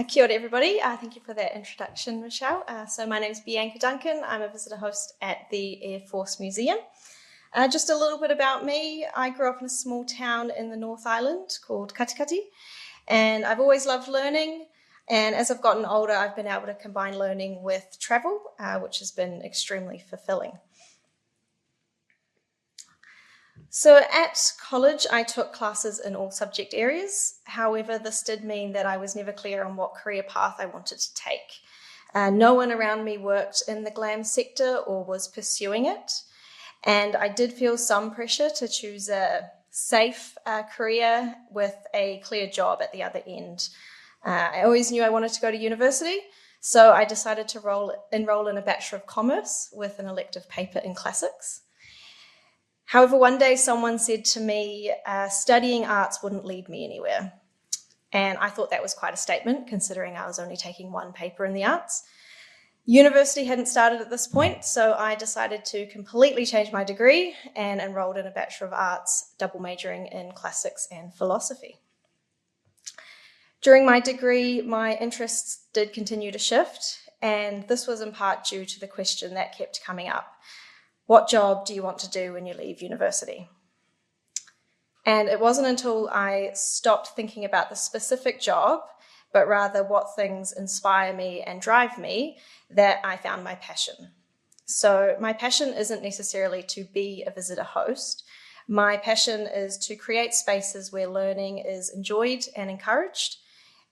Kia ora everybody, thank you for that introduction, Michelle. So my name is Bianca Duncan, I'm a visitor host at the Air Force Museum. Just a little bit about me, I grew up in a small town in the North Island called Katikati, and I've always loved learning, and as I've gotten older I've been able to combine learning with travel, which has been extremely fulfilling. So at college, I took classes in all subject areas. However, this did mean that I was never clear on what career path I wanted to take. No one around me worked in the GLAM sector or was pursuing it. And I did feel some pressure to choose a safe career with a clear job at the other end. I always knew I wanted to go to university, so I decided to enroll in a Bachelor of Commerce with an elective paper in classics. However, one day someone said to me, studying arts wouldn't lead me anywhere. And I thought that was quite a statement, considering I was only taking one paper in the arts. University hadn't started at this point, so I decided to completely change my degree and enrolled in a Bachelor of Arts, double majoring in classics and philosophy. During my degree, my interests did continue to shift, and this was in part due to the question that kept coming up. What job do you want to do when you leave university? And it wasn't until I stopped thinking about the specific job, but rather what things inspire me and drive me, that I found my passion. So my passion isn't necessarily to be a visitor host. My passion is to create spaces where learning is enjoyed and encouraged,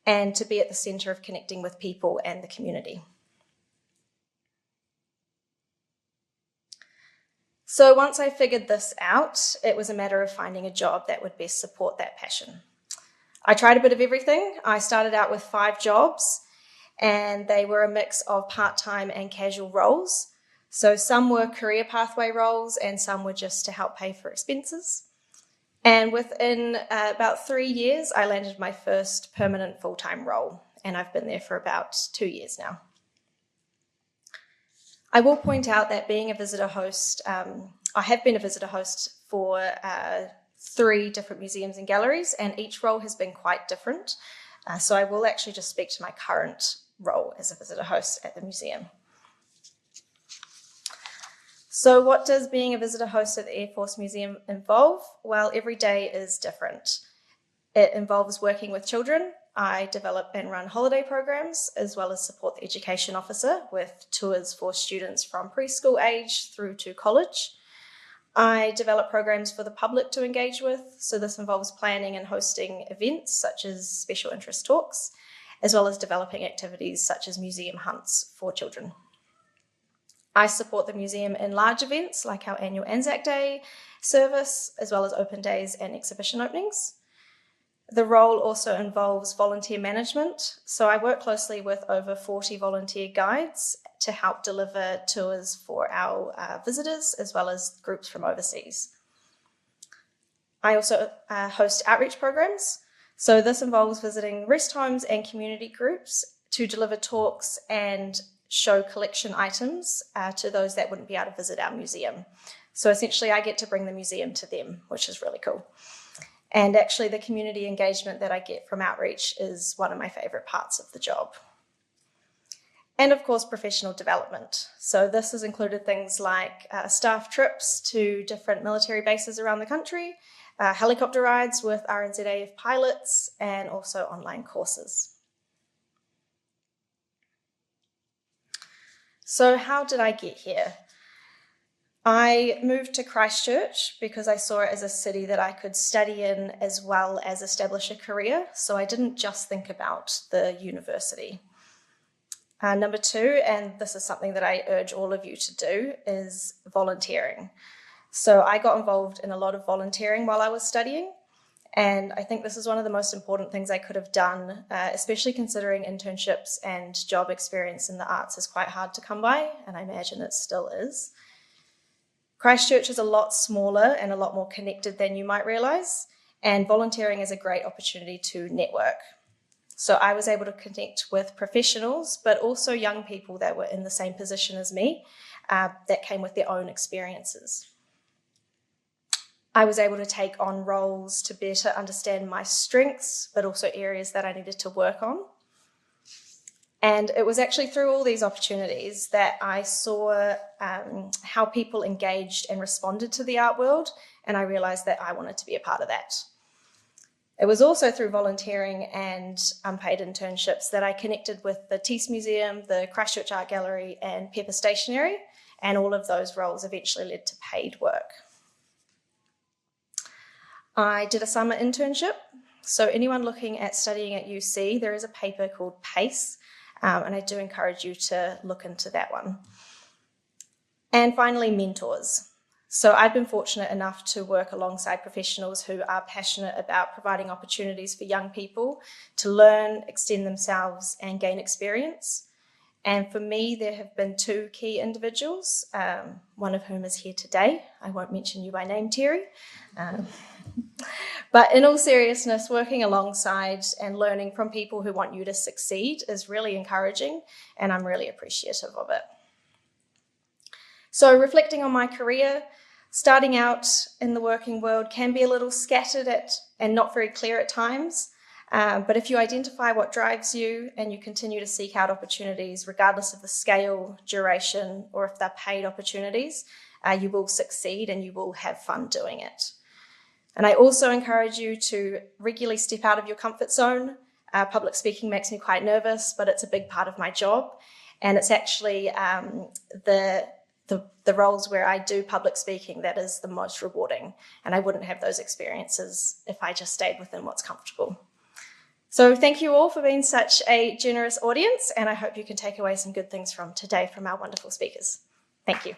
and to be at the centre of connecting with people and the community. So once I figured this out, it was a matter of finding a job that would best support that passion. I tried a bit of everything. I started out with 5 jobs, and they were a mix of part-time and casual roles. So some were career pathway roles and some were just to help pay for expenses. And within about 3 years, I landed my first permanent full-time role, and I've been there for about 2 years now. I will point out that being a visitor host, I have been a visitor host for 3 different museums and galleries, and each role has been quite different. So I will actually just speak to my current role as a visitor host at the museum. So what does being a visitor host at the Air Force Museum involve? Well, every day is different. It involves working with children. I develop and run holiday programs, as well as support the education officer with tours for students from preschool age through to college. I develop programs for the public to engage with, so this involves planning and hosting events such as special interest talks, as well as developing activities such as museum hunts for children. I support the museum in large events like our annual Anzac Day service, as well as open days and exhibition openings. The role also involves volunteer management, so I work closely with over 40 volunteer guides to help deliver tours for our visitors, as well as groups from overseas. I also host outreach programs, so this involves visiting rest homes and community groups to deliver talks and show collection items to those that wouldn't be able to visit our museum. So essentially I get to bring the museum to them, which is really cool. And actually the community engagement that I get from outreach is one of my favourite parts of the job. And of course, professional development. So this has included things like staff trips to different military bases around the country, helicopter rides with RNZAF pilots, and also online courses. So how did I get here? I moved to Christchurch because I saw it as a city that I could study in as well as establish a career, so I didn't just think about the university. Number 2, and this is something that I urge all of you to do, is volunteering. So I got involved in a lot of volunteering while I was studying, and I think this is one of the most important things I could have done, especially considering internships and job experience in the arts is quite hard to come by, and I imagine it still is. Christchurch is a lot smaller and a lot more connected than you might realise, and volunteering is a great opportunity to network. So I was able to connect with professionals, but also young people that were in the same position as me, that came with their own experiences. I was able to take on roles to better understand my strengths, but also areas that I needed to work on. And it was actually through all these opportunities that I saw how people engaged and responded to the art world, and I realised that I wanted to be a part of that. It was also through volunteering and unpaid internships that I connected with the Teece Museum, the Christchurch Art Gallery, and Pepper Stationery, and all of those roles eventually led to paid work. I did a summer internship. So anyone looking at studying at UC, there is a paper called PACE, and I do encourage you to look into that one. And finally, mentors. So I've been fortunate enough to work alongside professionals who are passionate about providing opportunities for young people to learn, extend themselves, and gain experience. And for me, there have been two key individuals, one of whom is here today. I won't mention you by name, Terry. But in all seriousness, working alongside and learning from people who want you to succeed is really encouraging, and I'm really appreciative of it. So reflecting on my career, starting out in the working world can be a little scattered and not very clear at times. But if you identify what drives you and you continue to seek out opportunities, regardless of the scale, duration, or if they're paid opportunities, you will succeed and you will have fun doing it. And I also encourage you to regularly step out of your comfort zone. Public speaking makes me quite nervous, but it's a big part of my job. And it's actually the roles where I do public speaking that is the most rewarding. And I wouldn't have those experiences if I just stayed within what's comfortable. So thank you all for being such a generous audience, and I hope you can take away some good things from today from our wonderful speakers. Thank you.